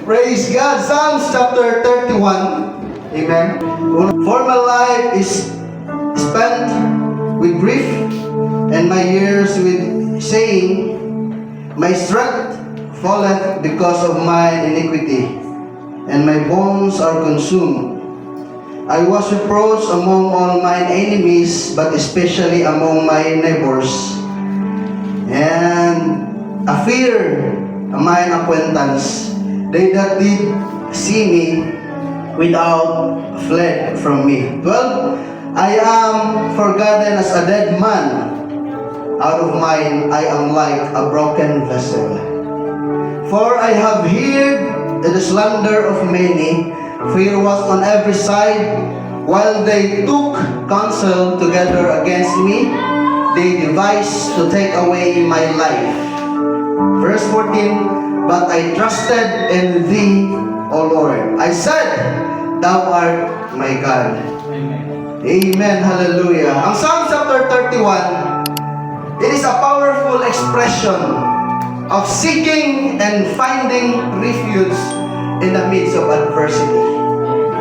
Praise God. Psalms chapter 31. Amen. For my life is spent with grief, and my years with saying, my strength falleth because of my iniquity, and my bones are consumed. I was reproached among all mine enemies, but especially among my neighbors, and a fear mine acquaintance. They that did see me without fled from me. 12. I am forgotten as a dead man. Out of mine I am like a broken vessel. For I have heard the slander of many. Fear was on every side. While they took counsel together against me, they devised to take away my life. Verse 14. But I trusted in thee, O Lord. I said, thou art my God. Amen. Hallelujah. Ang Psalm chapter 31, it is a powerful expression of seeking and finding refuge in the midst of adversity.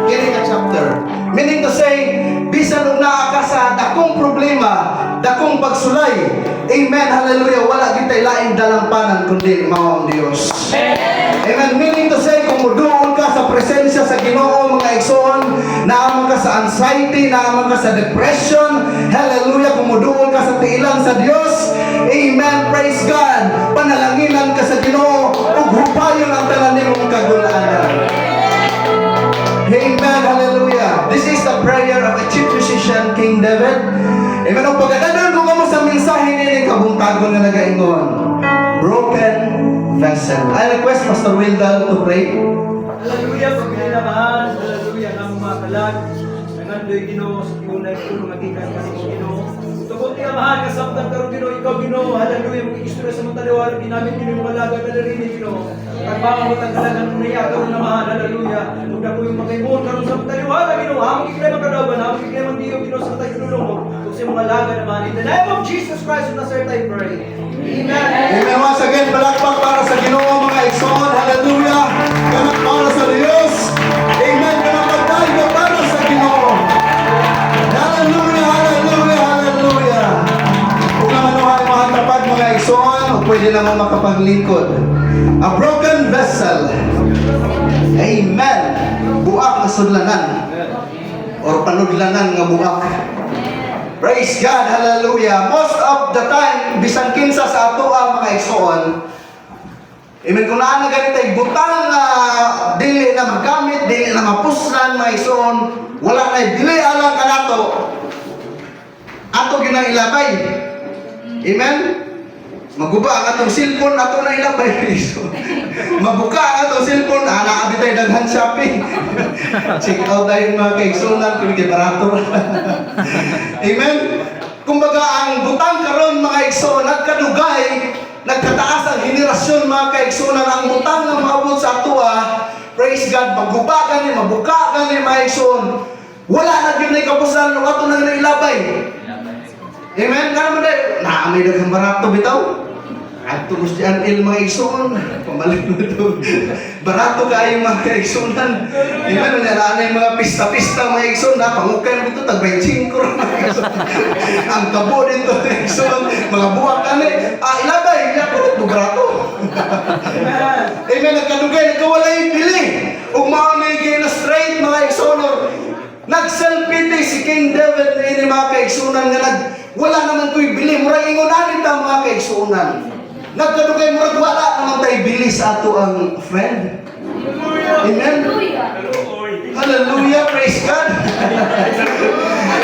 Kini nga chapter. Meaning to say, bisan og naa ka sa dakong problema, dakong pagsulay. Amen. Hallelujah. Wala gitay laing dalampanan kundi mao ang Dios. Amen. Meaning to say, kung muduol ka sa presensya sa Ginoo, mga igsoon, naaman ka sa anxiety, naaman ka sa depression, hallelujah, kung muduol ka sa tiilan sa Dios, amen, praise God, panalanginan ka sa Ginoo, ug hupayon ang tanan nimong kagulaanan. Amen, hallelujah. This is the prayer of a chief musician, King David. Amen. Ang pagkadanan ko mo sa mensahe nini kabuntagon nga nagaingon, broken vessel. I request Pastor Wildal to pray. Hallelujah, pagkinabahan, hallelujah, ng mga kalag, nangandoy Ginoo sa tiunay ko ng magikan kanimo Ginoo. Tugod nga mahal ka samtang karon Ginoo, ikaw Ginoo, hallelujah, mga istorya sa mga taliwanag ginamit Ginoo mga laga na narinig Ginoo. Trabaho mo tanggalan ng niya karon na mahal, hallelujah. Ug na ko yung magaymo karon sa mga taliwanag Ginoo, hamon kay magkadaban, hamon kay magdiyo Ginoo sa tay pinulong ug sa mga laga na mahal. In the name of Jesus Christ of Nazareth I pray. Amen. Amen. Once again, palakpak para sa Ginoo, mga igsoon, hallelujah. Ganap para sa Diyos. Amen. Ganap pagdalga para sa Ginoo. Hallelujah, hallelujah, hallelujah. Kung naman ay mga tapat, mga igsoon, o pwede naman makapaglingkod. A broken vessel. Amen. Buak na sudlanan. Or panudlanan nga buak. Praise God, hallelujah. Most of the time, bisan kinsa sa ato mga igsoon, amen, kung naan na ganitay butang dili na magamit, dili na mapuslan, mga igsoon, wala na dili alang kanato, ato ginang ilabay. Amen? Maguba ang atong cellphone, ato na ilabay. Mabuka ang atong cellphone, naabit tayo daghan shopping. Check out tayo mga kaigsunan, kung hindi barato. Amen? Kumbaga, ang butang karon mga igsoon, nagkadugay, nagkataas ang henerasyon mga kaigsunan, ang butang na maabot sa atua, praise God, maguba gani, mabuka gani mga igsoon, wala na yun na ikapusan, ato na nailabay. Amen? Kaya naman dahil, naamay daghang barato bitaw. At tulus diyan mga igsoon, pamalik mo ito. Barato kayo mga igsunan. Amen? Nalaan na yung mga pista-pista mga igsoon, pangukay mo ito, tag-25 mga igsoon. Ang kabo dito mga igsoon, mga buwak kani, ilabay, ilabay, barato. Amen? Nagkadugay, nagkawalay pili. Kung maamay kayo na straight mga igsoon, nag-self-pity si King David na ini mga kaigsunan nga wala naman ko'y bili. Murag ingunanin ta mga kaigsunan. Nagkadugay murag wala naman tayo bili sa ato ang friend. Amen? Hallelujah. Praise God.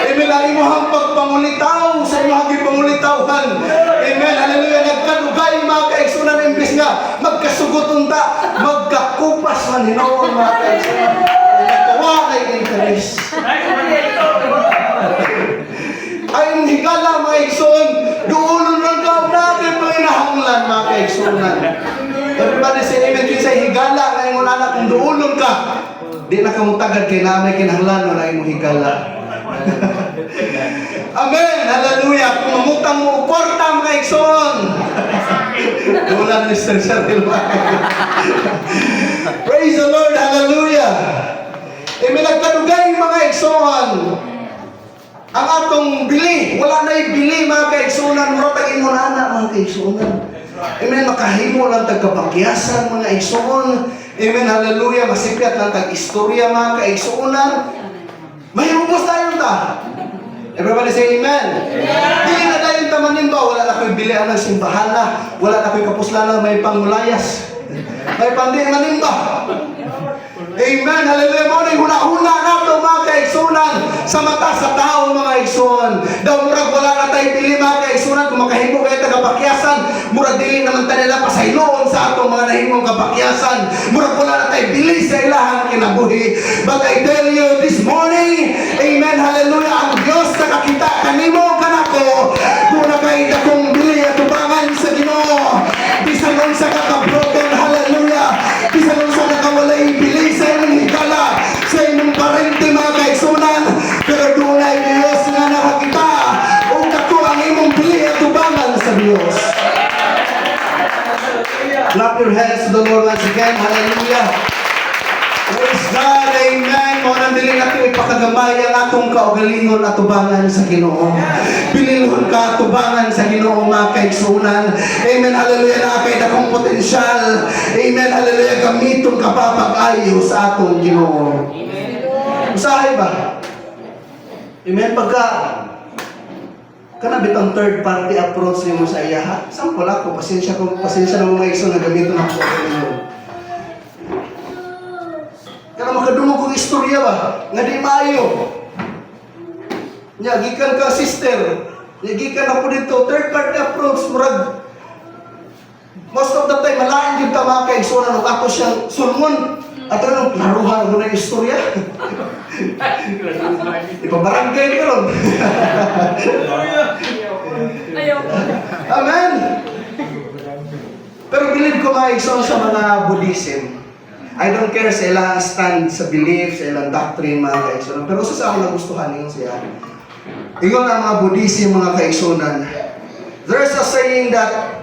Amen. Lagi mo ang pagpangulitaw sa mga gipangulitawan. Amen. Hallelujah. Nagkadugay mga kaigsunan imbis nga magkasuguton ta, magkakupas man hinoon mga kaigsunan. Nagkawa kay interest. Ay higala mga igsoon, duulon ng kaw natin mga inahanglan mga kaigsunan. Everybody say amen. Kinsa higala na imong anak kung duulon ka, di na kamutagad kay namay kinahanglan na imong higala. Amen. Hallelujah. Kung mamutang mo kwarta mga igsoon. Dulan Mr. Sheril. Praise the Lord, hallelujah. Amen, nagkadugay mga igsoon. Ang atong bili, wala na ibili mga kaigsunan, mura tagin mo na anak mga kaigsunan. Amen, makahimo lang tagkapakyasan mga igsuon. Amen, hallelujah, masipyat lang tag-istorya mga kaigsunan. May ubos tayo ta. Everybody say amen. Dili na tayo tamanin ba? Wala na ko'y bilian ng simbahan na. Wala na ko'y kapuslanan, may pangulayas. May pandi manimba. Amen. Hallelujah. Mo na huna-huna na ito mga kaigsunan sa mata sa tao mga igsuon. Daw murag wala na tayo pili mga kaigsunan kung makahimo kayo tagapakyasan. Murag dili naman tayo nila pasayloon sa atong mga nahimong kapakyasan. Murag wala na tayo bili sa ilahang kinabuhi. But I tell you this morning, amen, hallelujah, ang Diyos nakakita kanimo kanako kung nakaida kong bili at tubangan sa Ginoo. Bisan nun sa kakabroken, hallelujah. Bisan nun sa nakawalay bili sa inyong higala, sa inyong parente mga kaigsunan. Pero doon ay Diyos nga nakakita o kako ang imong bili at tubangan sa Diyos. Clap your hands to the Lord once again. Hallelujah. Praise God. Amen. Mo nang dili natin ipakagamay ang atong kaugalingon at tubangan sa Ginoo. Pinilhon ka tubangan sa Ginoo mga kaigsunan. Amen. Hallelujah. Na kay dakong potensyal. Amen. Hallelujah. Gamiton ka pa pag-ayo sa atong Ginoo. Amen. Usahay ba? Amen. Pagka kanabit ang third party approach niyo sa iya ha? Sample ako. Pasensya na mga igsoon na gamiton ako sa Ginoo. Kaya makadungog kong istorya ba? Nga di maayo. Nya, gikan ka sister. Nya, gikan ako dito. Third party approach. Murag. Most of the time, malain yung tama kay Igsunan. Nung ako siyang sulmon. At ano, naruhan mo na yung istorya. Ipabarangay ka ron. Amen. Pero believe ko mga Igsunan sa mga Buddhism. I don't care sa ilang stand sa belief, sa ilang doctrine, mga kaigsunan. Pero sa ako nagustuhan yung siya. Ingon ang mga Buddhism, mga kaigsunan. There's a saying that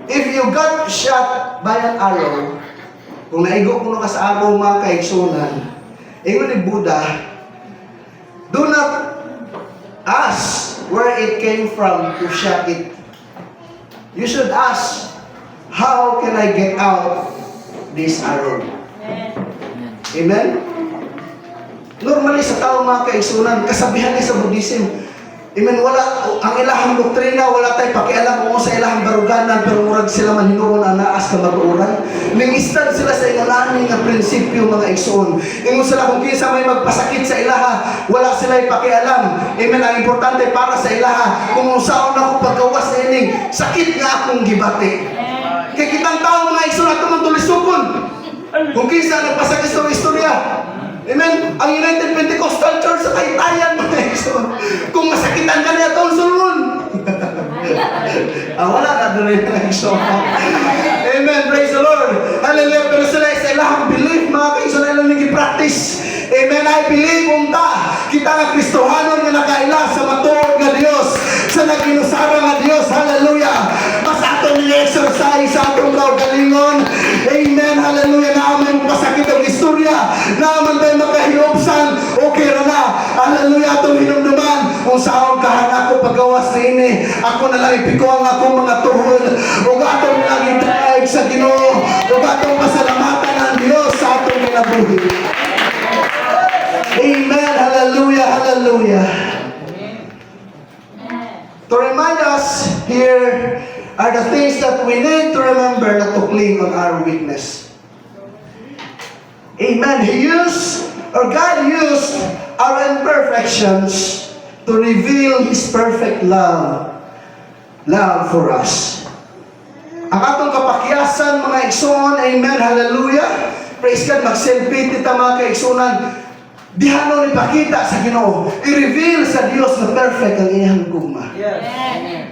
if you got shot by an arrow, kung naigo kuno ka sa arrow, mga kaigsunan, ingon ni Buddha, do not ask where it came from to shot it. You should ask, how can I get out this arrow? Amen? Normally sa tao mga kaigsunan, kasabihan niya sa Buddhism, amen, wala, ang ilahang doktrina, wala tayo pakialam kung sa ilahang baruganan, pero murag sila man hinuon na naas ka maruuran. Ningistad sila sa ingonani nga prinsipyo mga igsoon. Ingon sila kung kinsa may magpasakit sa ilaha, wala sila pakialam. Amen, ang importante para sa ilaha, kung usaon ako paggawas na ining, sakit nga akong gibati. Kaya kitang tao mga igsoon, ato mong tulisukon. Kung kinsa nagpasakit sa istorya. Amen. Ang United Pentecostal Church sa Taytayan mga igsoon. Kung masakitan ka niya taon sulun. Wala na doon mga igsoon. Amen. Praise the Lord. Hallelujah. Pero sila sa ilahang belief mga kaigsoon ilang nag-practice. Amen. I believe unta kita nga Kristohanon nga nakaila sa matuod nga Dios, sa naginusara nga Dios. Hallelujah. Mas ato ni-exercise sa atong kaugalingon. Amen. Hallelujah. Naaman mo pasakit ang istorya. Naaman tayo makahiopsan. Okay na na. Hallelujah. Atong hinumduman. Kung saan kahan ako paggawas na ini. Ako na lang ipiko ang akong mga tuhod. O atong lang itaig sa Ginoo. O atong pasalamatan ang Dios sa atong kinabuhi. Amen. Hallelujah. Hallelujah. To remind us here are the things that we need to remember not to cling on our weakness. Amen. God used our imperfections to reveal His perfect love for us. Ang atong kapakyasan mga igsoon, amen, hallelujah. Praise God, mag-selfie tita mga kaigsunan. Dihanon ipakita sa Ginoo, i-reveal sa Dios na perfect ang iyang gugma. Yes.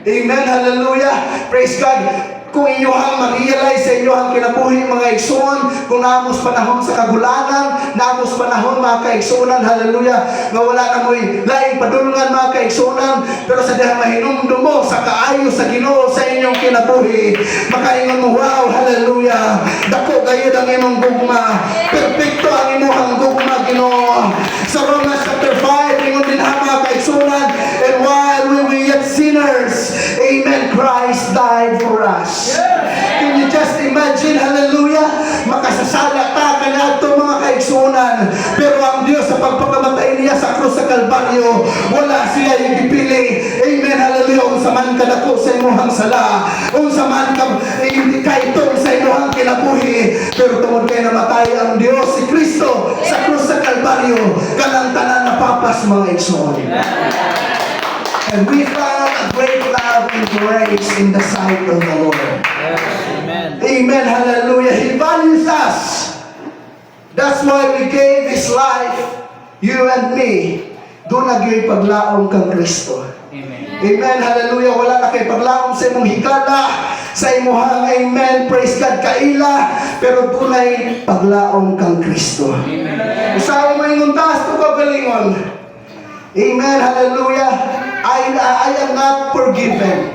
Amen, hallelujah. Praise God. Kung inyong ma-realize sa inyo ang kinabuhi mga igsoon, kung naamos panahon sa kagulangan, naamos panahon mga kaigsunan, hallelujah, nga wala na mo'y laing padulungan mga kaigsunan, pero sa dihang mahinumdum mo sa kaayo sa Ginoo sa inyong kinabuhi, makaingon mo, wow, hallelujah, dako gayud ang imong gugma, perfecto ang imong gugma, Ginoo. Sa Romans chapter 5, ingon din ha mga kaigsunan, and while we were yet sinners, amen, Christ died for us. Can you just imagine, hallelujah, makasasala ta kanadto mga kaigsunan, pero ang Dios sa pagpakamatay niya sa krus sa Kalbaryo, wala siya yung ipili, amen, hallelujah. Unsa man kadako sa imong sala, unsa man ka hindi kay itong sa imong kinabuhi, pero tungod kay namatay ang Dios si Kristo sa krus sa Kalbaryo, kanang tanan na papas mga igsoon. And we found a great love and grace in the sight of the Lord. Amen. Amen, hallelujah. He values us. That's why we gave His life, you and me. Doon nagyo'y paglaom kang Kristo. Amen. Amen, hallelujah. Wala na kay paglaom sa imong higala, sa imuhang, amen, praise God, kaila, pero doon ay paglaom kang Kristo. Amen. Usahay mo yung taas to kagalingon. Amen, hallelujah. I am not forgiven.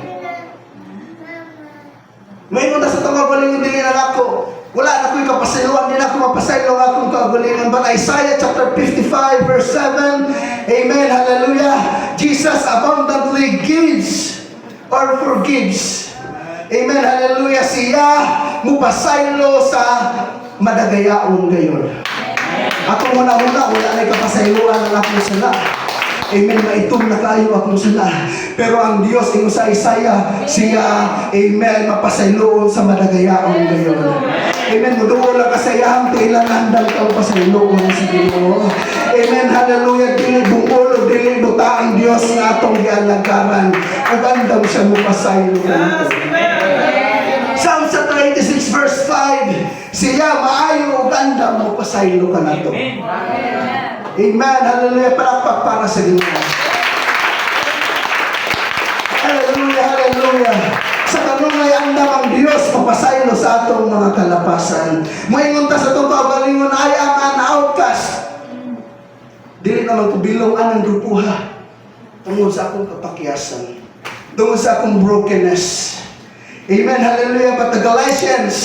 May nung nasa itong kagalingon din na ako. Wala na ko'y kapasayloan, din ako mapasaylo akong kagalingon. But Isaiah chapter 55 verse 7, amen, hallelujah. Jesus abundantly gives or forgives. Amen, hallelujah. Siya mupasaylo sa madagayaon gayon. Ako muna-una, wala na kapasayloan ang ako sila. Amen, maitong na kayo akong sila. Pero ang Diyos, ingo sa Isaiah, siya, amen, mapasayloon sa madagayaon gayon. Amen, muduo lang kasayahang kailangan kang pasayloon sa Ginoo. Amen, hallelujah. Dili bungol o dili buta ang Diyos nga atong gialagaran. Ugandam siya mupasayloon. Psalm 86 verse 5, siya maayo ugandam mupasaylo ka na to. Amen, hallelujah. Palakpak para sa Ginoo. Hallelujah, hallelujah. Sa tanong ay andam ang Diyos mapasaylo sa atong mga kalapasan. Moingon ta sa itong kaugalingon, I am an outcast. Dili naman ko bilongan ng grupuha. Tungod sa akong kapakyasan. Tungod sa akong brokenness. Amen, hallelujah. But the Galatians,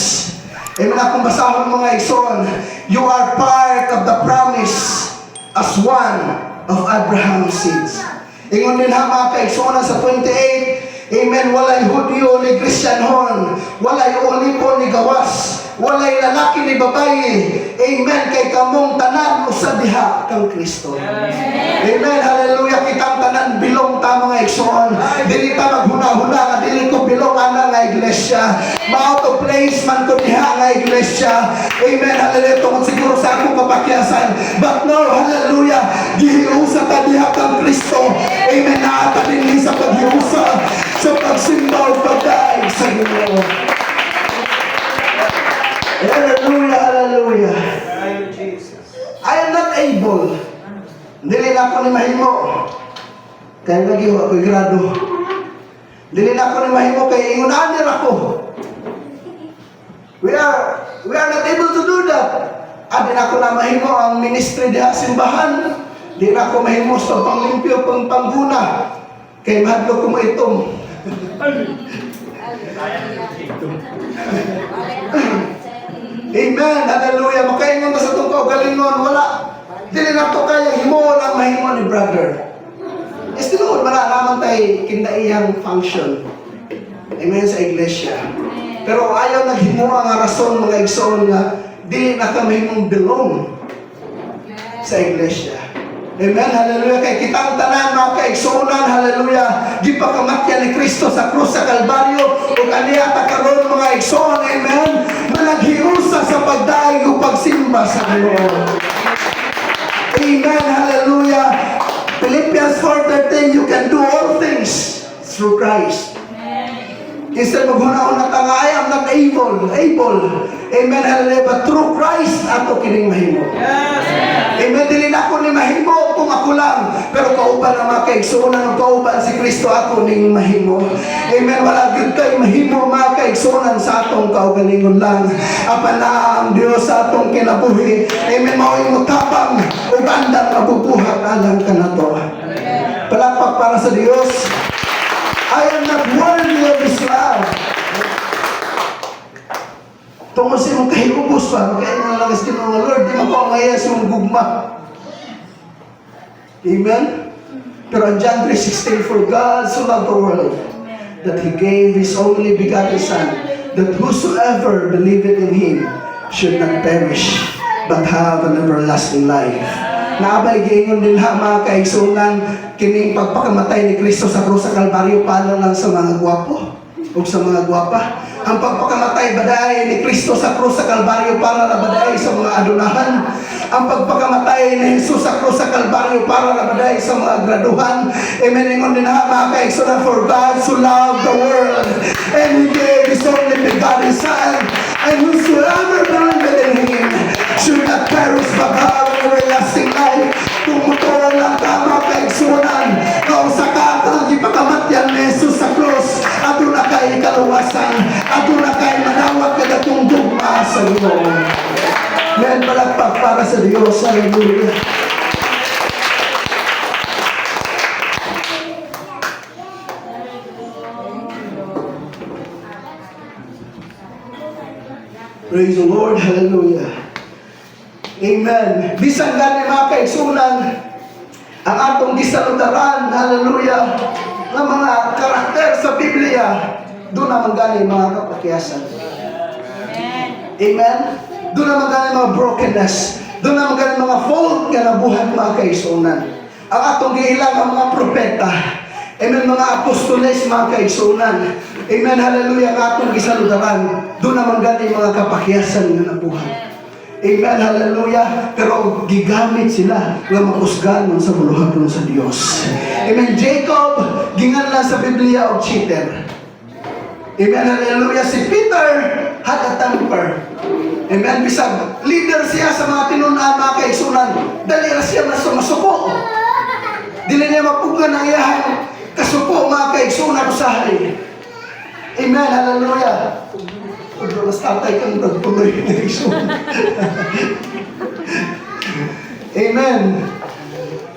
amen, akong basahon mga igsoon, you are part of the promise as one of Abraham's seeds. Ingon din ha mga kaigsoon sa 28, amen, walay Hudyo ni Kristiyanhon, walay Olipo ni gawas, walay lalaki ni babayi, amen, kay kamong tanan usa diha kang Kristo. Amen, hallelujah. Kitang tanan bilong ta mga igsoon, dili ta maghuna-huna nga dili ko bilong ana nga iglesia, ma-out of place man ko diha nga iglesia. Amen, hallelujah. Tungod siguro sa akong kapakyasan, but no, hallelujah, gihiusa ta diha kang Kristo. Amen, naata din sa paghiusa, sa pagsimba o pagdaig sa Ginoo. Hallelujah, hallelujah. I am not able. Dili na ako ni mahimo. Kaya lagi ako'y grado. Dili na ako ni mahimo kaya ingon anir ako. We are not able to do that. Di na ako na mahimo ang ministry diha simbahan. Di na ako mahimo sa panglimpyo pang pangguna. Kay mahadlo ko mo itong. Amen, hallelujah. Makaingon sa itong kaugalingon, wala. Dili na to kaya himo ang mahimo ni brother. Istinuod man naman tayo kindaiyang function. Amen, sa iglesia. Pero ayaw naghimo ang rason mga igsoon nga dili na ka mahimong belong sa iglesia. Amen, hallelujah. Kay kitang tanan mga kaigsuonan, hallelujah, di pa kamatyan ni Kristo sa krus sa Kalbaryo ug aniya ta karon mga igsoon, amen, na naghiusa sa pagdaig ug pagsimba sa Ginoo. Amen, hallelujah. Philippians 4:13, you can do all things through Christ. Instead maghuna-una ta nga, I am not able. Amen, hallelujah. But through Christ, ato kining mahimo. Yes. Amen, dili na ako ni mahimo kung ako lang. Pero kauban ang mga kaigsunan, kauban si Kristo ako ning mahimo. Amen, wala gyud kay mahimo mga kaigsunan sa atong kaugalingon lang. Apan na ang Dios sa atong kinabuhi. Amen, mao'y mutapang ug andang mabubuhat alang kanato. Palakpak para sa Dios. I am not worthy of His love. Tungkol sa imong kahigubos pa, kaya nga lang sa Ginoo nga Lord, di makangaya sa imong gugma. Amen? Pero ang John 3:16, for God so loved the world, that He gave His only begotten Son, that whosoever believeth in Him should not perish, but have an everlasting life. Naabay gingon din ha mga kaigsunan, kining pagpakamatay ni Kristo sa krus sa Kalbaryo para lang sa mga gwapo o sa mga gwapa. Ang pagpakamatay baday ni Kristo sa krus sa Kalbaryo para na baday sa mga adunahan. Ang pagpakamatay ni Jesus sa krus sa Kalbaryo para na baday sa mga graduhan. Amen. Ingon din ha mga kaigsunan, for God so loved the world and He gave His only begotten Son, and whosoever believeth in Him should not perish but have everlasting life. Tumutuan lang ka mga kaigsunan, kung sa kakang ipakamatyan ni Jesus sa krus, ato na kay kaluwasan, ato na kay manawag kagatong dugma sa Ginoo. Ngayon palagpag para sa Diyos. Hallelujah. Praise the Lord. Hallelujah. Amen. Bisan gani mga kaigsunan, ang atong gisaludaran, hallelujah, ng mga karakter sa Biblia, doon naman gani mga kapakyasan. Amen. Doon naman gani mga brokenness, doon naman gani mga fault nga nabuhat mga kaigsunan. Ang atong giilang ang mga propeta, amen, mga apostoles mga kaigsunan. Amen, hallelujah, ang atong gisaludaran, doon naman gani mga kapakyasan nga nabuhat. Amen, hallelujah. Pero gigamit sila nga makusganon sa buluhaton sa Dios. Amen. Jacob ginganlan sa Biblia og cheater. Amen, hallelujah. Si Peter had a temper. Amen. Bisag leader siya sa mga tinunan mga kaigsunan, dali ra siya masuko. Dili niya mapugan ang iyang kasuko mga kaigsunan usahay. Amen, hallelujah. Pag mas tatay kang nagtuloy na isun. Amen.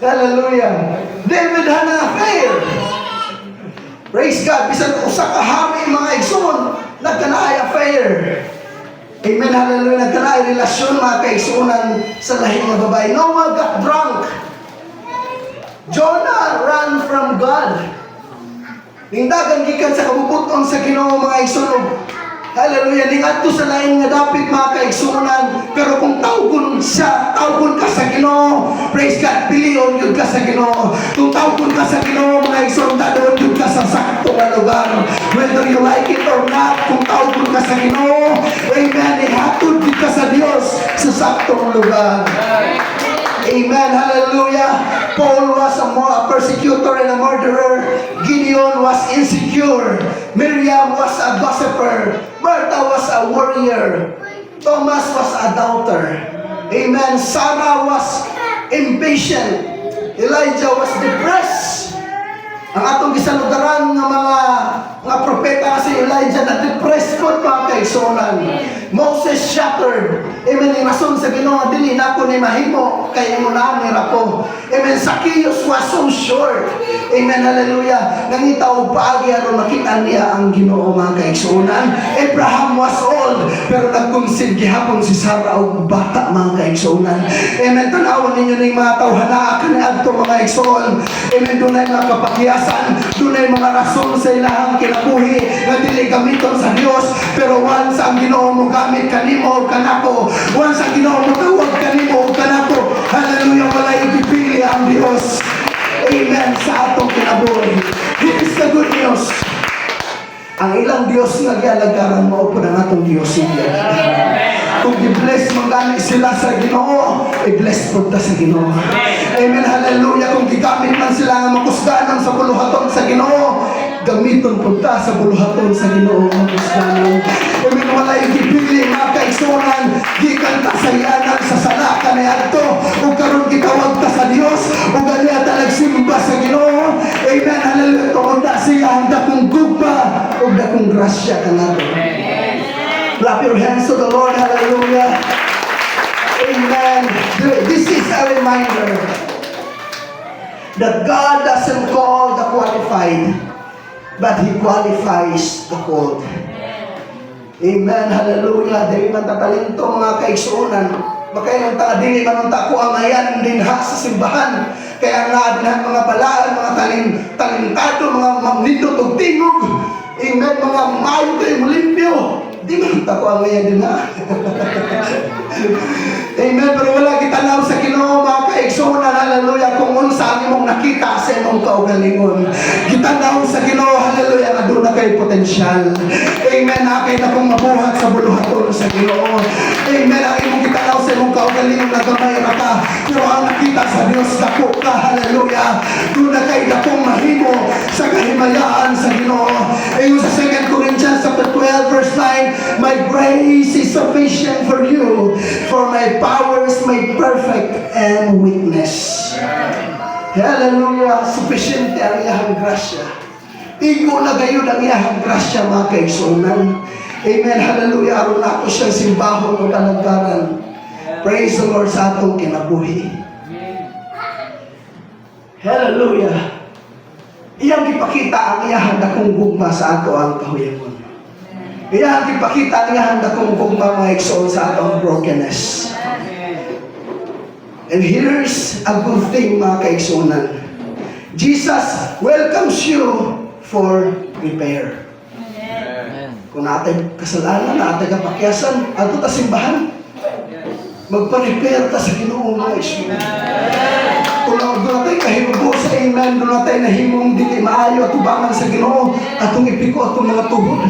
Hallelujah. David had an affair. Praise God. Bisan usa ka hari mga igsoon, nagkanaay affair. Amen. Hallelujah. Nagkanaay relasyon mga kaigsuonan sa lahing nga babae. Noah got drunk. Jonah ran from God. Ningdagan gikan sa kabubuton sa Ginoo mga igsoon. Hallelujah. Ningadto sa lain nga dapit mga kaigsunan, pero kung tawgon siya, tawgon ka sa Ginoo, praise God, pilion yun ka sa Ginoo. Kung tawgon ka sa Ginoo mga igsoon, dadon yun ka sa sakto nga lugar, whether you like it or not. Kung tawgon ka sa Ginoo, amen, ihatod yun ka sa Dios sa saktong lugar. Amen. Hallelujah. Paul was a persecutor and a murderer. Gideon was insecure. Miriam was a gossiper. Martha was a warrior. Thomas was a doubter. Amen. Sarah was impatient. Elijah was depressed. Ang atong gisaludaran ng mga propeta si Elijah na depressed po mga kaigsunan. Moses shattered. Amen. Yung rason sa Ginoo, dili na ako ni mahimo kay mo na ni rapo. Amen. Zacchaeus was so short. Amen. Hallelujah. Nangita og paagi aron makita niya ang Ginoo mga kaigsunan. Abraham was old pero nagkonsid gihapon si Sarah og bata mga kaigsunan. Amen. Tan-awon ninyo ning mga tawhana kaniadto mga igsoon. Amen. Dunay mga kapakyasan, dunay mga rason sa ilahang kinabuhi nga dili gamiton sa Dios, pero once ang Ginoo mo gamit kanimo o kanako, once ang Ginoo mo tawag kanimo o kanako, hallelujah, wala ipipili ang Dios. Amen. Sa atong kinabuhi. This is the good news. Ang ilang Dios nga gialagaran mo po ang atong Dios niya. Kung i-bless mo gani sila sa Ginoo, i-bless po ta sa Ginoo. Amen. Hallelujah. Kung gigamit man sila nga makusganon sa buluhaton sa Ginoo, gamiton punta sa buluhaton sa Ginoo ang Kristiyano. Amen, walay gipili mga kaigsunan, gikan ta sa yanan sa sala kaniadto, ug karon gitawag ta sa Dios, ug ganiya ta nagsimba sa Ginoo. Amen, hallelujah. Tungod na siya ang dakong gugma ug dakong grasya kanato. Clap your hands to the Lord, hallelujah. Amen. This is a reminder that God doesn't call the qualified, but He qualifies the called. Amen. Hallelujah. Dili man ta talento mga kaigsuonan. Makaya nang ta dili man ta ko amayan dinha sa simbahan. Kaya nga dinha mga balaan, mga talentado, mga mamnindot og tingog. Amen. Mga mayo kay mulimpyo. Di man ta ko amayan dinha. Amen. Pero wala kitanaw sa Ginoo mga kaigsuonan. Hallelujah. Kung unsa imong nakita sa imong kaugalingon. Kitanaw sa Ginoo. Hallelujah. Nga doon na kay potensyal. Amen. Akay na kong mabuhat sa buluhaton sa Ginoo. Amen. Ang imong kitanaw sa imong kaugalingon na gamay ra ka. Pero ang nakita sa Dios dako ka. Hallelujah. Doon na kay dakong mahimo sa kahimayaan sa Ginoo. Ayon sa 2 Corinthians chapter 12 verse 9, my grace is sufficient for you, for my power is made perfect and weakness. Hallelujah. Sufficient ang iyahang grasya. Igo na gayon ang iyahang grasya mga kaigsunan. Amen. Hallelujah. Aron ako siyang simbahon o kalagaran. Praise the Lord sa atong kinabuhi. Hallelujah. Iyang ipakita ang iyahang dakong gugma sa ato ang kahuyangon. Iyang ipakita ang iyahang dakong gugma mga igsoon sa atong brokenness. And here's a good thing mga kaigsunan. Jesus welcomes you for repair. Kung natin kasalanan, natin kapakyasan, ato ta simbahan, magpa-repair ta sa Ginoo mga igsoon. Kung doon natin kahirubo sa amen, doon natin nahimong dili maayo at tubangan sa Ginoo, atong ipiko atong mga tuhod.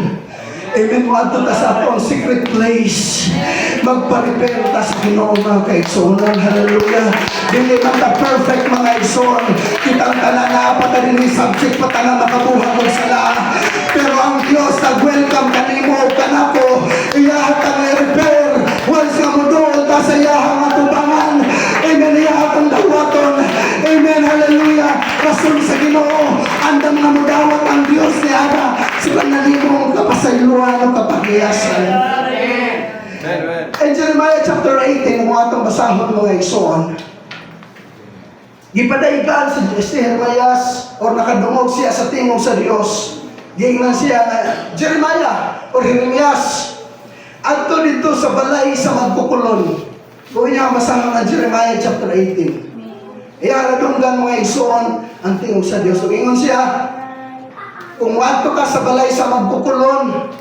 Amen. Wato ta sa atong secret place. Magpa-repair ta sa Ginoo mga kaigsunan. Hallelujah. Dili man ta perfect mga igsoon. Kitang tanan na pa ta dinhi subject pa ta nga makabuhat og sala. Pero ang Dios nag-welcome kanimo ug kanako. Iya ta nga repair. Once nga moduol ta sa iyahang atubangan. Amen. Iya atong dawaton. Amen. Hallelujah. Rason sa Ginoo. Andam nga modawat ang Dios ni Ada. Sila nalimong kapasayloan o kapagyasan. In Jeremiah chapter 18, mga itong basahon mga igsoon, gipadaygan si Jeremias o nakadungog siya sa tingog sa Dios. Giingnan siya na Jeremiah o Jeremias adto dito sa balay sa magkukulon. Kung niya basahon na Jeremiah chapter 18. Iyaradunggan mga igsoon ang tingog sa Dios. So ingon siya, kung adto ka sa balay sa magkukulon,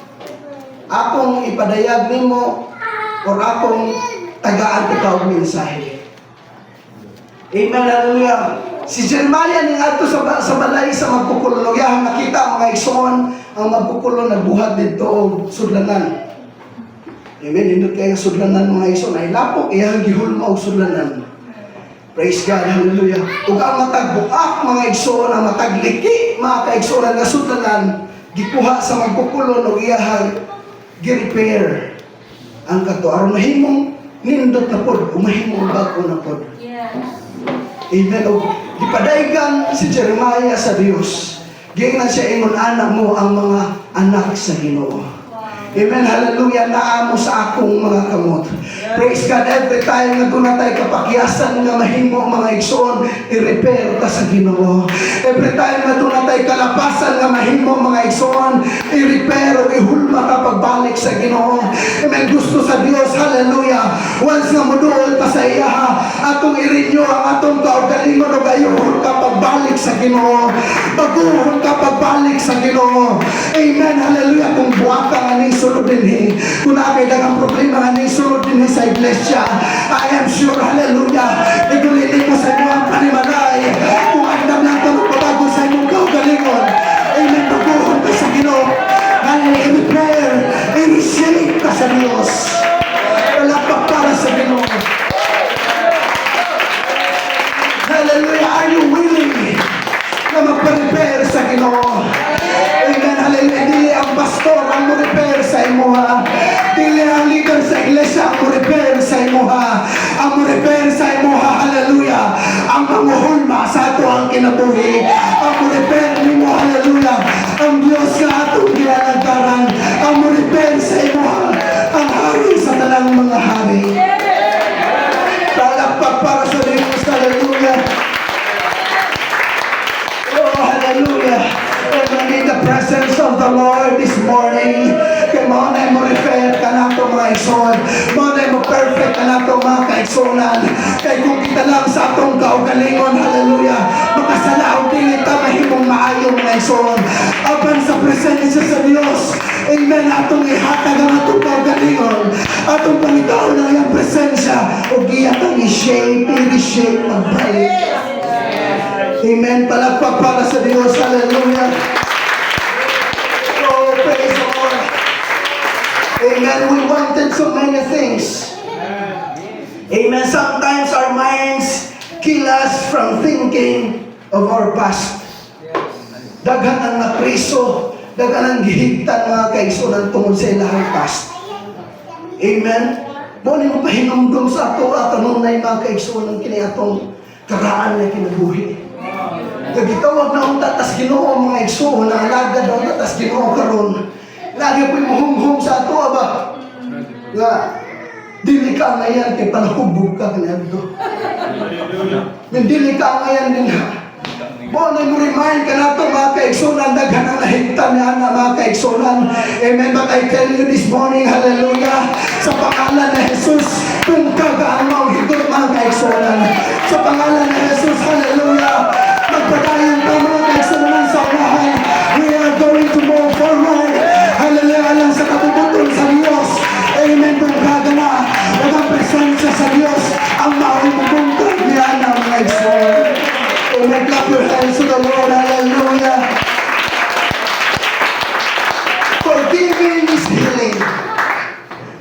akong ipadayag nimo o akong tagaan ikaw og mensahe. Amen. Hallelujah. Si Jeremiah ning adto sa balay sa magkukulon, yahan nakita mga igsoon ang magkukulon nagbuhat dito og sudlanan. Amen. Indot kay sudlanan mga igsoon ay lapok iyang gihulma og sudlanan. Praise God, hallelujah. Ug ang matag buak mga igsoon, ang matag liki mga kaigsoon nga sudlanan gikuha sa magkukulon og iyahang gi-repair ang kato aron mahimong nindot na pod o mahimong bag-o na pod. Amen. Og gipadaygan si Jeremiah sa Dios. Giingnan siya ingon, anak mo ang mga anak sa Ginoo. Amen. Hallelujah. Naamo sa akong mga kamot. Praise God. Every time nga doon natay kapakyasan nga mahimo mga igsoon, i-repair ta sa Ginoo. Every time nga doon natay kalapasan nga mahimo mga igsoon, i-repair o ihulma ta pagbalik sa Ginoo. Amen. Gusto sa Dios. Hallelujah. Once nga moduol ta sa iya, atong i-renew ang atong kaugalingon o gayuhon ka pagbalik sa Ginoo. Baguhon ka pagbalik sa Ginoo. Amen. Hallelujah. Kung buwak ka nga sulod din kung nakay dagang problema nga sulod din sa iglesia, I am sure, hallelujah, igulili ko sa inyo ang panimalay kung andam lang ito magpabago sa inyong kaugalingon. Amen. Baguhon ka sa Ginoo. Hallelujah. I-repair, i-reshape ka sa Diyos. Palakpak para sa Ginoo. Hallelujah. Are you willing na magpa-repair sa Ginoo? sa imuha. Ang mo-repair sa imuha, hallelujah. Ang panguhulma sa ato ang kinabuhi. Ang mo-repair nimo, hallelujah. Ang Diyos nga atong ginalagkaran. Ang mo-repair sa imuha. Ang hari sa tanang mga hari. Palakpak para sa Diyos, hallelujah. Oh, hallelujah. And we need the presence of the Lord this morning. Kaya mo na mo repair ka na ito mga igsoon. Mo na mo perfect ka na ito mga kaigsunan. Kaya kung kita lang sa atong kaugalingon, hallelujah, makasalaw din ito mahimong maayo mga igsoon. Apan sa presensya sa Diyos, amen, atong ihatag ang atong kaugalingon. Atong pangitaon na yung presensya. O giyatang i-shape, magbalik. Amen. Palakpak para sa Diyos. Hallelujah. Oh, praise the Lord. Amen. We wanted so many things. Amen. Sometimes our minds kill us from thinking of our past. Daghan ang napriso, daghan ang gihigtan mga kaigsunan tungod sa ilahang past. Amen. Muna mo pahinumdum sa ato at kanunay mga kaigsunan kini atong karaan na kinabuhi. Nagitawag na unta tas Ginoo mga igsoon na alaga daw na tas Ginoo karon. Lagi po'y muhumhum sa ato ba? Nga dili ka ngayon kay panahubog ka kanadto. Dili ka ngayon din ha. Mo na mo remind ka na ito mga kaigsunan, daghan ang nahigtan niya na mga kaigsunan. Amen. But I tell you this morning, hallelujah, sa pangalan na Jesus, kung kagaamaw higod mga kaigsunan. Sa pangalan na Jesus, hallelujah, magpadayon ka mga kaigsunan sa unahan. We are going to move forward. Hallelujah, lang sa katubuton sa Diyos. Amen. Kung kagana, ang presensya sa Diyos, ang maulubungkod niya ng mga kaigsunan. Amen. Clap your hands to the Lord. Hallelujah. Forgiving is healing.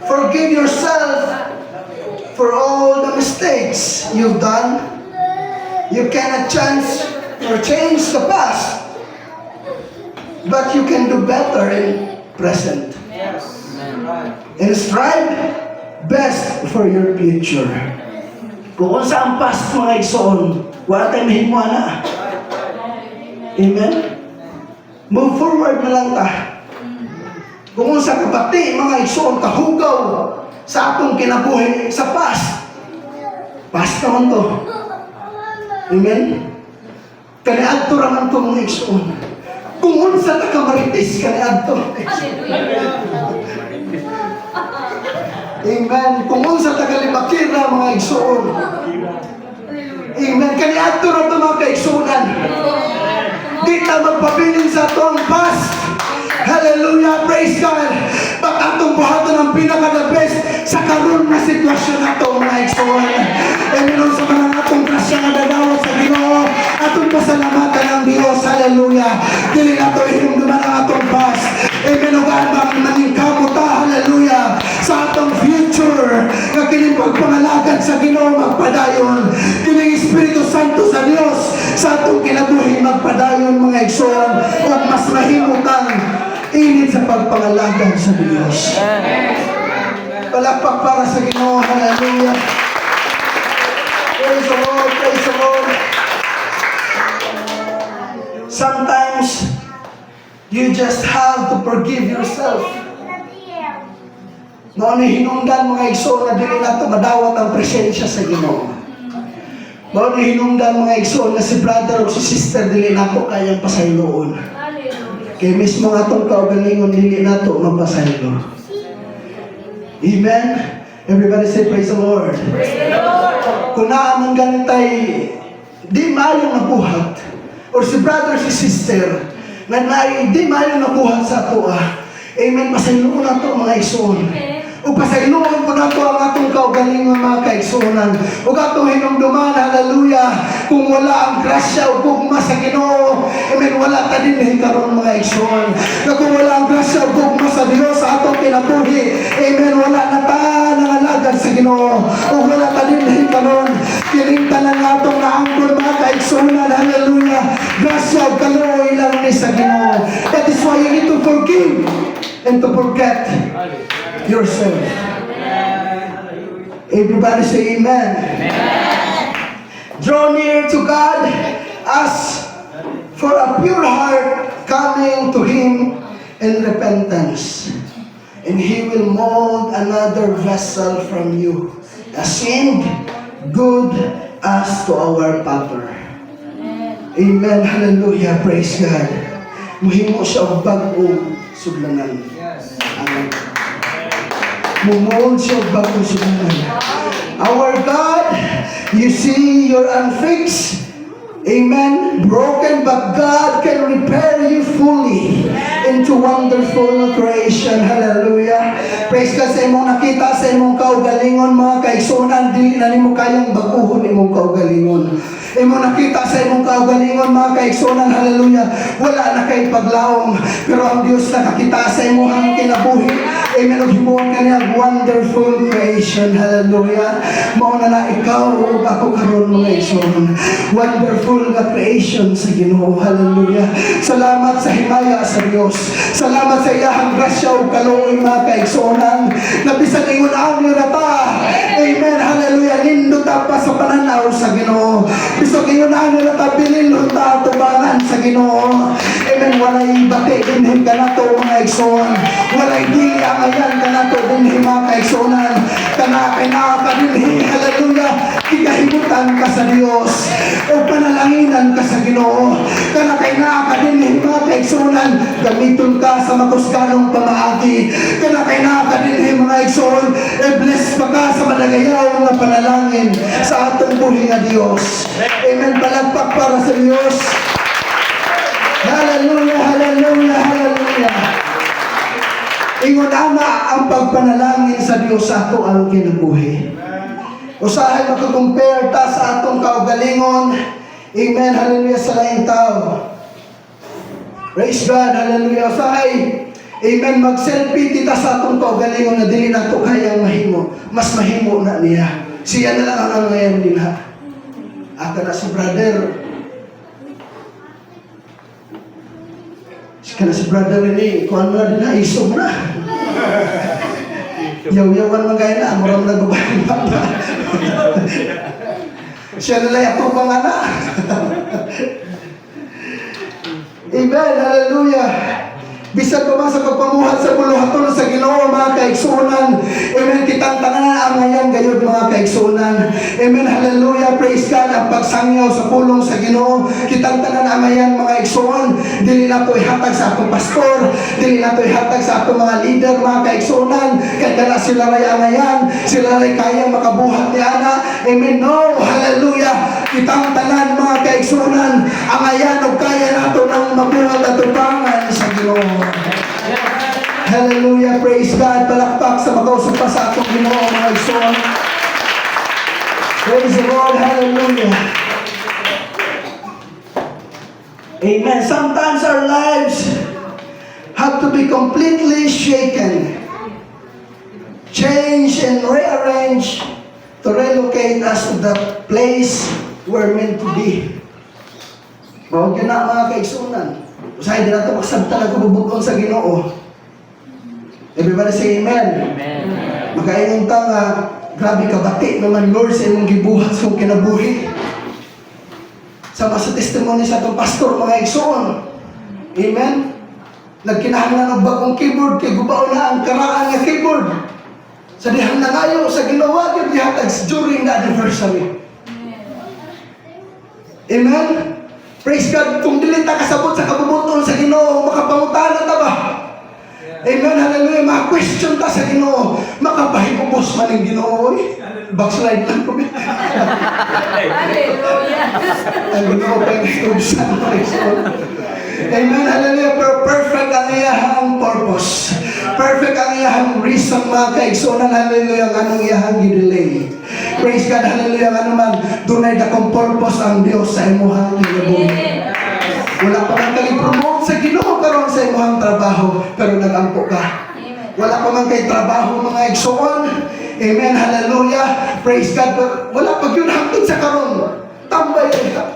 Forgive yourself for all the mistakes you've done. You cannot change the past, but you can do better in present. And strive best for your future. Kung sa ang past mga igsoon, wala tayong mahigmuan na. Amen? Move forward na lang ta. Kung sa kabati, mga igsoon, kahugaw sa atong kinabuhi sa past. Past naman to. Amen? Kaniadto raman to mga igsoon. Kung unsa ta kamaritis, kaniadto. Amen. Kung unsa ta kalibakira mga igsoon. Amen. Kaniadto ra to mga kaigsunan. Di ta magpabilin sa atong past. Hallelujah. Praise God. But atong buhaton ang pinaka-the best sa karon na sitwasyon nato mga igsoon. Amen. Sa mga atong grasya nga dadawat sa Ginoo, atong pasalamatan ang Dios. Hallelujah. Dili nato hinumduman ang atong past. Amen. Ug ang maningkamot ta. Hallelujah. Sa atong future nga kining pagpangalagad sa Ginoo magpadayon. Kining Espiritu Santo sa Dios sa atong kinabuhi magpadayon mga igsoon ug mas mahimutang init sa pagpangalagad sa Dios. Palakpak para sa Ginoo. Hallelujah. Praise the Lord. Praise the Lord. Sometimes you just have to forgive yourself. Noon ay hinungdan mga igsoon na dili nato madawat ang presensya sa Ginoo. Noon ay hinungdan mga igsoon na si brother o si sister dili nato kayang pasayloon. Kaya mismo nga itong kaugalingon dili nato mapasaylo. Amen? Everybody say praise the Lord. Praise the Lord. Kung naamang ganitay di maayong nabuhat or si brother si sister na di maayong nabuhat sa ato amen, pasayloon nato mga igsoon. O pasayloon po nato ang atong kaugalingon mga kaigsunan. O atong hinumduman, hallelujah, kung wala ang grasya o gugma sa Ginoo, amen, wala ta din karon mga igsuon. Na kung wala ang grasya o gugma sa Dios sa atong kinabuhi, amen, wala na ta nangalagad sa Ginoo. O wala ta din karon kininta na nga atong naangkon mga kaigsunan, hallelujah. Grasya o kaluoy lang ni sa Ginoo. That is why you need to forgive and to forget yourself. Everybody say amen. Draw near to God, ask for a pure heart, coming to Him in repentance. And He will mold another vessel from you, ascend good as to our Father. Amen. Hallelujah. Praise God. Muhimo siya og bag-ong sudlanan. Yes. Amen. Mumold siya og bag-ong sudlanan. Our God, you see you're unfixed. Amen. Broken, but God can repair you fully into wonderful creation. Hallelujah. Praise God sa imong nakita sa imong kaugalingon, mga kaigsunan, dili na nimo kayang baguhon imong kaugalingon. Imong nakita sa imong kaugalingon, mga kaigsunan, hallelujah. Wala na kay paglaom, pero ang Dios nakakita sa imong kinabuhi. Amen. Og himuon kaniya wonderful creation. Hallelujah. Mao na ikaw ug ako karon, mga igsunan. Wonderful nga creation sa Ginoo. Hallelujah. Salamat sa himaya sa Dios. Salamat sa iyahang grasya ug kaluoy, mga kaigsunan. Na bisan ingon ang nirata. Amen. Hallelujah. Nindot pa sa pananaw sa Ginoo. Bisog ingon ang nirata bilin ta tubangan sa Ginoo. Amen. Walay bati dinhi kanato, mga igsoon. Walay dili ang ayan kanato dinhi, mga kaigsunan. Kana dinhi. Hallelujah. Ikahimutan ka sa Dios. O panalanginan ka sa Ginoo. Kana kay naa dinhi, mga kaigsunan. Gamiton ka sa makusganong pamaagi. Kana kay naa dinhi, mga igsoon. Bless pa ka sa madagayaw nga panalangin sa atong buhi nga Dios. Amen. Palagpak para sa Dios. Hallelujah, hallelujah, hallelujah. Ingon ana ang pagpanalangin sa Dios sa ato ang kinabuhi. Usahay makakompare ta sa atong kaugalingon. Amen, hallelujah, sa laing tao. Praise God, hallelujah. Usahay, amen, mag-selfie tita sa atong kaugalingon na dili nato kayang mahimo. Mas mahimo na niya. Siya na lang ang ngayon din ha. Aka na si brother. Kana si brother ini, kuan mo na din na, isog na. Yaw-yawan man gaya na, muram na babae bata. Siya nalay ako mga na. Amen, hallelujah. Bisan pa man sa pagpamuhat sa buluhaton sa Ginoo, mga kaigsunan. Amen, kitang tanan ang ngayon gayud, mga kaigsunan. Amen, hallelujah, praise God. Ang pagsangyaw sa pulong sa Ginoo, kitang tanan ang ngayon, mga igsuon. Dili na to ihatag sa atong pastor, dili na to ihatag sa atong mga leader, mga kaigsunan. Kaya na sila ray ang ngayon, sila ray kayang makabuhat ni ana. Amen, no, hallelujah. Kitang tanan, mga kaigsunan, ang ngayon o kaya nato ng mabuhat at tubangan sa Ginoo. Hallelujah, praise God. Palakpak sa makausap pa sa atong Ginoo, mga igsoon. Praise the Lord, hallelujah. Amen. Sometimes our lives have to be completely shaken, changed and rearranged to relocate us to the place we're meant to be. Huwag yun na, mga kaigsunan. Usahay din natin magsabta na kabubuton sa Ginoo. Everybody say amen. Amen. Makaingon ta nga, grabe ka bati naman Lord sa imong gibuhat sa kinabuhi. Sama sa testimony sa itong pastor, mga igsoon. Amen. Nagkinahanglan ng bagong keyboard, kay gubaw na ang karaan nga keyboard. Sa dihang nangayo, sa ginawa, yung dihatag during the anniversary. Amen. Praise God, kung dili ta kasabot sa kabubuton sa Ginoo, makapangutan ta ba? Amen, hallelujah. Mga-question ta sa Ginoo, makapahipubos man ang Ginoo. Backslide lang ko. Hallelujah. Ang Ginoo pa yung instruction. Amen, hallelujah. Pero perfect ang iyahang purpose. Perfect ang iyahang reason, mga kaigsunan. Hallelujah, ang anong iyahang gidelay. Praise God, hallelujah. Ano man, dunay dakong purpose ang Dios sa imuhang kinabuhi. Wala pa man kang i-promote sa Ginoo karon sa imuhang trabaho, pero nag-ampo ka. Wala pa man kay trabaho, mga igsoon. Amen, hallelujah. Praise God. Wala pa yun hangtod sa karon. Tambay ka.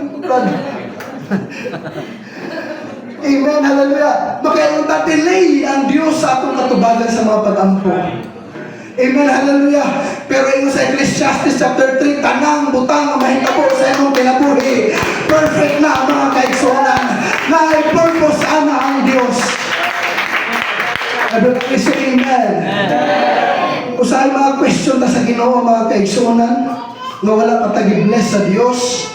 Amen, hallelujah. Makayon ta delay ang Dios sa atong katubagan sa mga pag-ampo. Amen, hallelujah. Pero ingon sa Ecclesiastes chapter 3, tanang butang ang mahitabo sa imong kinabuhi. Perfect na ang mga kaigsuonan. Na ay purpose ana ang Dios. Say amen. Usahay mga question ta sa Ginoo mga kaigsuonan nga wala pa tagi-bless sa Dios.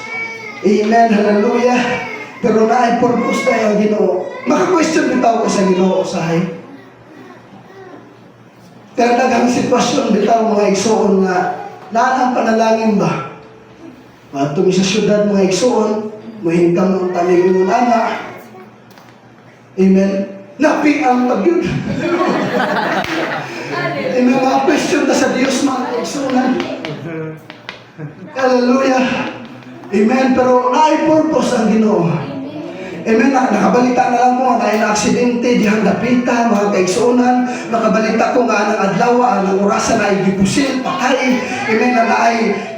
Amen, hallelujah. Pero na ay purpose tayo ang Ginoo. Maka-question bitaw ko sa Ginoo usahay. Pero daghang sitwasyon bitaw mga igsoon nga naanang panalangin ba? Matumi sa syudad mga igsoon, mahingkang ng talingon ana. Amen. Napi ang pagyud. Amen. Mga question ta sa Dios mga igsoonan. Hallelujah. Amen. Pero naay purpose ang Ginoo. Amen. Nakabalita na lang mo na aksidente dihang dapita mga kaigsuonan. Nakabalita ko nga ang adlaw ang orasan na ay gipusil patay. Amen.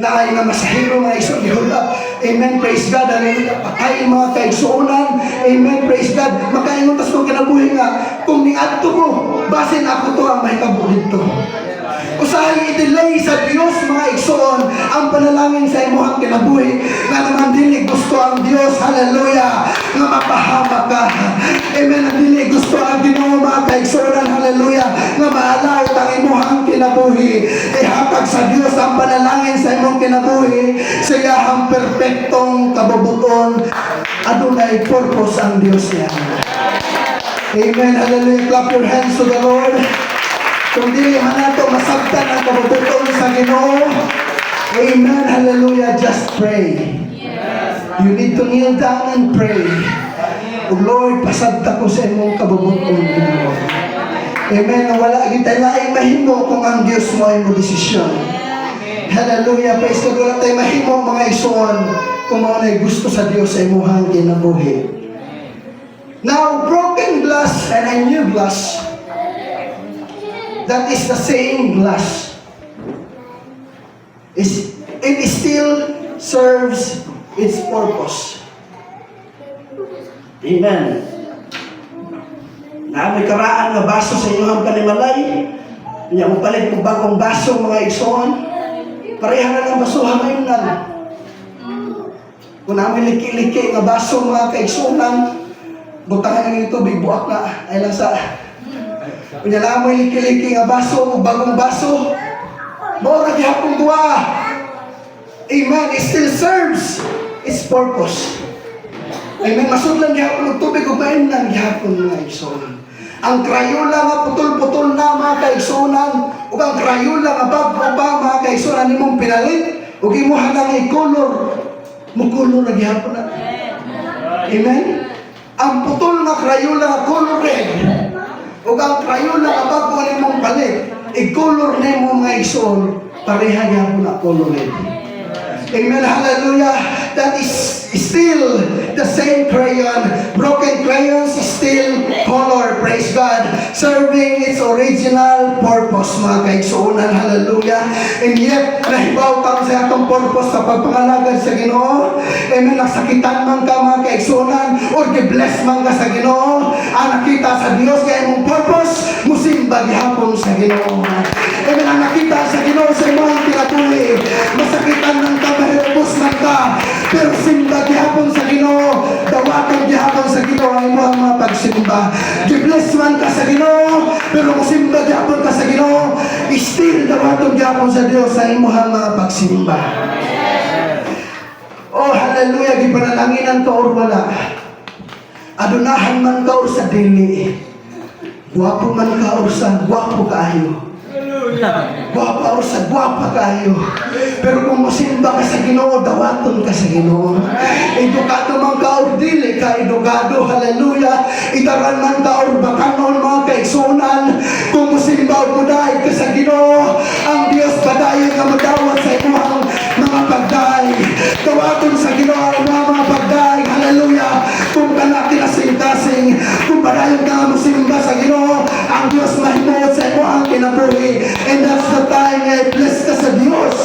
Na ay nga masahiro mga igsoon gihulap. Amen. Praise God. Hallelujah. Patay mga kaigsuonan. Amen. Praise God. Makaingon tas kong kinabuhi nga kung niadto ko basin ako to ang mahitabo dito. Usahay i-delay sa Dios mga igsoon ang panalangin sa imuhang kinabuhi nga naman dili gusto ang Dios, hallelujah, nga mapahama ka. Amen. Dili gusto ang Ginoo mga kaigsuonan, hallelujah, nga maalaw ang imuhang kinabuhi. Ihatag sa Dios ang panalangin sa imong kinabuhi sa iyahang perpektong kabubuton. Adunay purpose ang Dios niya. Amen. Hallelujah. Clap your hands to the Lord. Kung dili man nato masabtan ang kabubuton sa Ginoo. Amen. Hallelujah. Just pray. You need to kneel down and pray. O Lord, pasabta ko sa imong kabubuton, Ginoo. Amen. Wala kita laing mahimo kung ang Dios mo ay mo desisyon. Hallelujah. Praise God. Wala tayo mahimo mga igsoon kung mao nay gusto sa Dios sa imuhang kinabuhi. Now, broken glass and a new glass, that is the same glass. It still serves its purpose. Amen. Na may karaan nga baso sa inyong panimalay, niya mo palit kung bagong baso mga igsoon, pareha na ng basuhan ngayon na. Kung namin liki-liki nga baso mga kaigsuonan, butangan ng tubig, buak na, ay lang sa kunya lang mo liki-liki nga baso, bagong baso, maura gihapon duwa. Amen. It still serves its purpose. Amen. Masudlan gihapon ng tubig ug mainan gihapon mga igsoon. Ang krayola nga putol-putol na mga kaigsuonan, ug ang krayola nga bago pa mga kaigsuonan nimong pinalit ug imuha nang i-color, mo color na gihapon na. Amen. Ang putol nga krayola nga color red, ug ang krayola nga bago nimong palit, i-color nimo mga igsoon, pareha gihapon na color red. Amen, hallelujah. That is still the same crayon. Broken crayons is still color, praise God, serving its original purpose, mga kaigsuonan, hallelujah. And yet, nahibaw tang sa atong purpose sa pagpangalagad sa Ginoo. Amen, nasakitan man ka mga kaigsuonan, or gi-bless man ka sa Ginoo, ang nakita sa Dios kaya imong purpose, musimba gihapon sa Ginoo. Amen, ang nakita sa Ginoo sa imong kinabuhi, masakitan man ka, mahirapos man ka, pero simba gihapon sa Ginoo, dawaton gihapon sa Ginoo ang imong mga pagsimba. Gi-bless man ka sa Ginoo, pero musimba gihapon ka sa Ginoo, still dawaton gihapon sa Dios sa imong mga pagsimba. Oh, hallelujah, gipanalaginan ka or wala. Adunahan man ka or sa dili. Guwapo man ka or sa guwapo kaayo. Guwapa o sa guwapa kayo. Pero kung masimba ka sa Ginoo, dawaton ka sa Ginoo. Edukado man ka o dili ka edukado, hallelujah. Itaran man ka o bakanon mga kaigsuonan, kung masimba o mudaig ka sa Ginoo, ang Dios padayon nga madawat sa imong mga pagdaig. Dawaton sa Ginoo ang mga pagdaig, hallelujah. Kung kana kinasing-kasing, kung padayon ka masimba sa Ginoo, ang Dios mahimuot sa imong kinabuhi. And that's the time nga bless ka sa Dios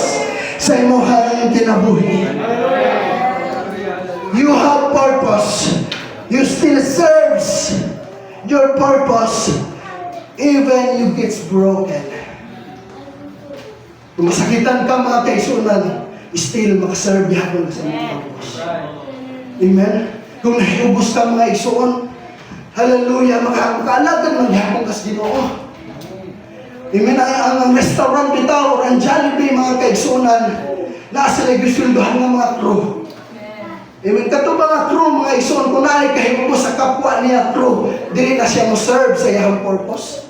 sa imong kinabuhi. You have purpose. You still serves your purpose even you gets broken. Kung masakitan ka mga kaigsunan, still makaserve yapon ka sa mga purpose. Amen? Kung nahiubos ka mga igsuon, hallelujah, makaalagad ng yapon ka sa Ginoo. Amen? Ang restaurant bitaw or ang Jollibee mga kaigsunan, nasa nagbisuldohan ng mga crew. Amen? Kato mga crew mga igsuon, kung naay kahibubos sa kapwa niya crew, dili na siya mo serve sa iyang purpose.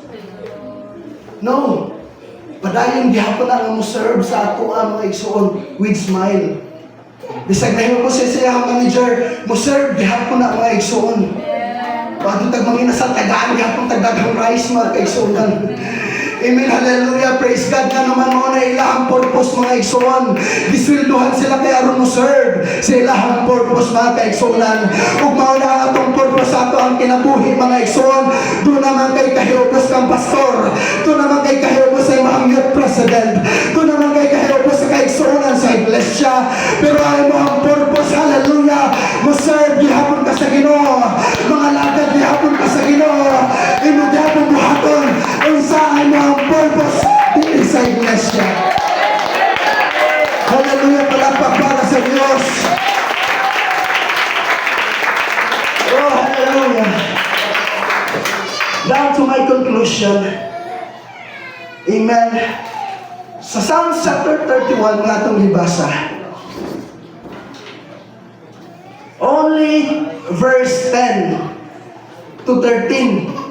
No. Padayon gihapon na nga mo serve sa ato ang mga igsuon with smile. Bisag na mo sa iyang manager, mo serve gihapon na mga igsuon. Pag tag mangina sa tagaan gihapon tagdaghang rice mga kaigsuonan. Amen, hallelujah, praise God nga naman mo na ilahang purpose mga igsuon. Disweldohan sila kay aron mo serve sa ilahang purpose mga kaigsuonan. Ug mao na atong purpose ato ang kinabuhi mga igsuon. Doon naman kay kahiopos kang pastor. Doon naman kay kahiopos sa imong youth president. Doon naman kay kahiopos sa kaigsuonan sa iglesia. Pero ay mo ang purpose, hallelujah, mo serve gihapon ka sa Ginoo. Mga lagad gihapon ka sa Ginoo. Imo gihapon buhaton unsa mo ang purpose dili sa iglesia. Hallelujah, palakpak para sa Diyos. Oh, hallelujah. Down to my conclusion. Amen. Sa Psalms chapter 31 nga itong libasa. Only verse 10 to 13.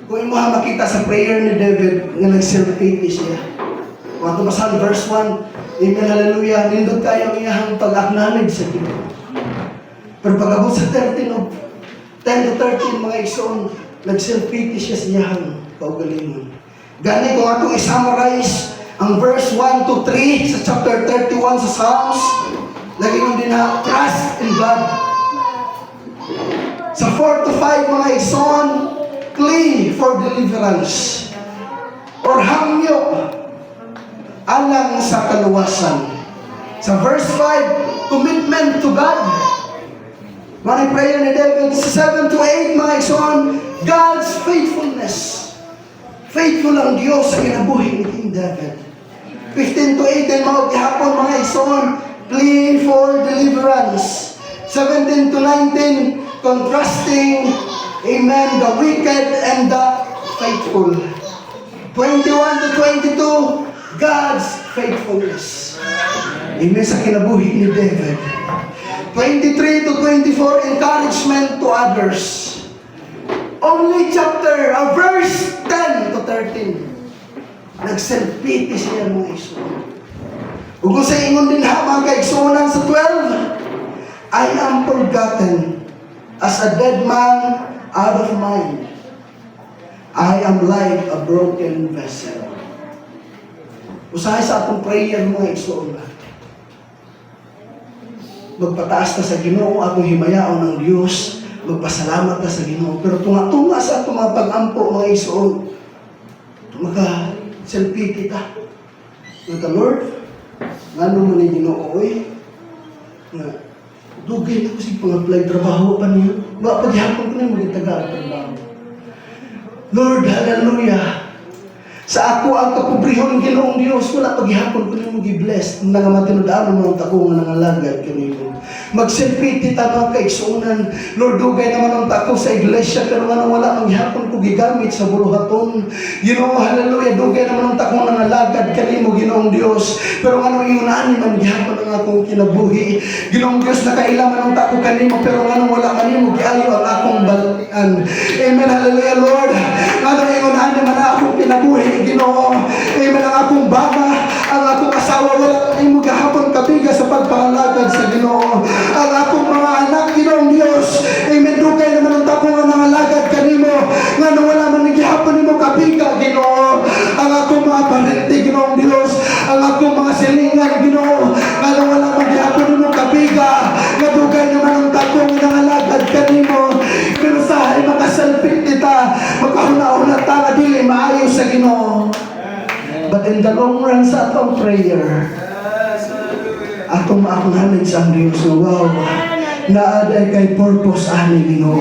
Kung mo makita sa prayer ni David nga nag-self-pity siya. Kung ato basahan verse 1, amen, hallelujah, nindot kayo ang iyahang pag-acknowledge sa Ginoo. Pero pag-abot sa 10 to 13 mga igsoon, nag-self-pity siya sa iyahang kaugalingon. Gani kung atong i-summarize ang verse 1 to 3 sa chapter 31 sa Psalms, lagi mo din na trust in God. Sa 4 to 5 mga igsoon, plea for deliverance or hangyo alang sa kaluwasan. Sa verse 5, commitment to God. Manay prayer ni David, 7 to 8 mga igsoon, God's faithfulness. Faithful ang Diyos sa kinabuhi ni King David. 15 to 18 mga gihapon mga igsoon, plea for deliverance. 17 to 19, contrasting, amen, the wicked and the faithful. 21 to 22, God's faithfulness. Amen, sa kinabuhi ni David. 23 to 24, encouragement to others. Only chapter, verse 10 to 13. Nag-self-pity siya mga igsoon. Ug kung sa ingon din ha, mga kaigsuonan sa 12, I am forgotten as a dead man out of mind. I am like a broken vessel. Usahay sa atong prayer mga igsoon. Magpataas ta sa Ginoo, atong himayaon ng Dios, magpasalamat ta sa Ginoo. Pero tunga-tunga sa atong mga pag-ampo mga igsoon, maka-selfie kita. Nga Lord, ngano man ni Ginoo oy, nga dugay na ko si pang-apply trabaho pa niyo. Ba paghihapon ko na magitaga trabaho. Lord, hallelujah. Sa ako ang kapobrehon ng Ginoong Dios, wala paghihapon ko na mag-i-bless. Nang matinudaan mo ang tako nga nangalagad kanino. Mag-selfie ta mga kaigsuonan. Lord, dugay naman ang tako sa iglesia, pero nga wala maghihapon ko gigamit sa buruhaton. Ginoo, hallelujah, dugay naman ang tako nga nangalagad kanimo Ginoong Dios. Pero nga iunahan man gihapon ang akong kinabuhi. Ginoong Dios, nakailaman ang tako kanimo, pero nga wala manimo giayo ang akong balatian. Amen, hallelujah, Lord. Nga iunahan naman ang akong kinabuhi. Ginoo, amen, ang akong bana, ang akong asawa, wala kang gahapon kabiga sa pagpangalagad sa Ginoo. Ang akong mga anak, Ginoong Dios, amen, dugay naman ang tako nga nangalagad kanimo, nga wala man gihapon nimo kabiga, Ginoo. Ang akong mga parente, Ginoong Dios, ang akong mga silingan, Ginoo, nga wala man gihapon nimo kabiga, nga dugay naman ang tako nga nangalagad kanimo. Pero sa makasalpit kita, makahuna-una ta nga dili maayo sa Ginoo. But in the long run sa atong prayer, atong maakunanin sa Diyos na wow, naaday kay purpose ani Ginoo.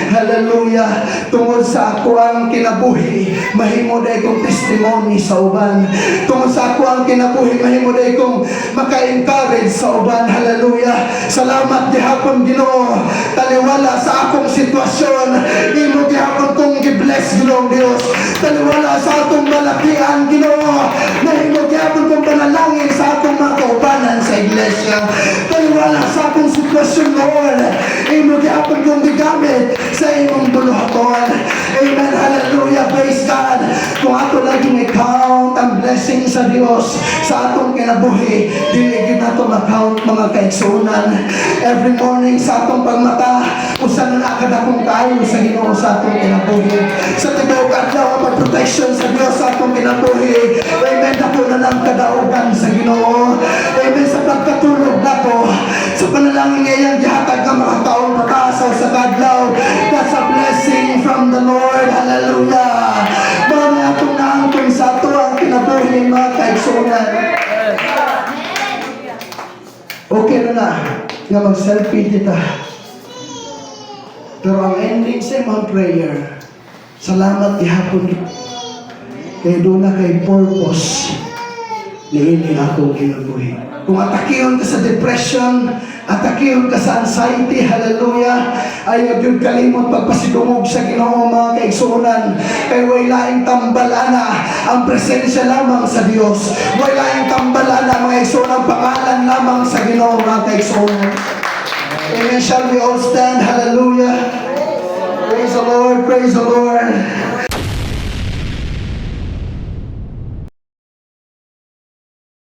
Hallelujah. Tungod sa ako ang kinabuhi, mahimo day kong testimony sa uban. Tungod sa ako ang kinabuhi, mahimo day kong maka-encourage sa uban. Hallelujah. Salamat gihapon Ginoo. Taliwala sa akong sitwasyon, imo gihapon kong gi-bless Ginoong Dios. Taliwala sa akong malakian Ginoo, na imo gihapon kong panalangin sa akong mga kaubanan sa iglesia. Taliwala sa akong sitwasyon Lord, imo gihapon kong gigamit sa imong buluhaton. Amen. Hallelujah. Praise God. Kung ato laging i-count ang blessing sa Dios sa atong kinabuhi, dili gyud nato ma-count mga kaigsunan. Every morning sa atong pagmata, usa na kadakong kaayo sa Ginoo sa atong kinabuhi. Sa tibuok adlaw ang protection sa Dios sa atong kinabuhi. Amen. Dako na lang kadaugan sa Ginoo. Amen. Sa pagkatulog nato, sa panalangin ngayang gihatag nga mga taong patasaw sa kadlaw. That's a blessing from the Lord. Hallelujah. Mga atong naangkon sa ato ang kinabuhi mga kaigsunan. Okay na nga mag-selfie kita. Pero ang ending sa imong prayer, salamat ihapon kay doon na kay purpose niini ako kinabuhi. Kung atakiyon ka sa depression, atakiyon ka sa anxiety, hallelujah, ayaw yun kalimot pagpasidungog sa Ginoo mga kaigsunan. Kay way laing tambalana ang presensya lamang sa Dios. Way laing tambalana mga kaigsunan, pangalan lamang sa Ginoo mga kaigsunan. Amen. Shall we all stand? Hallelujah. Praise the Lord. Praise the Lord.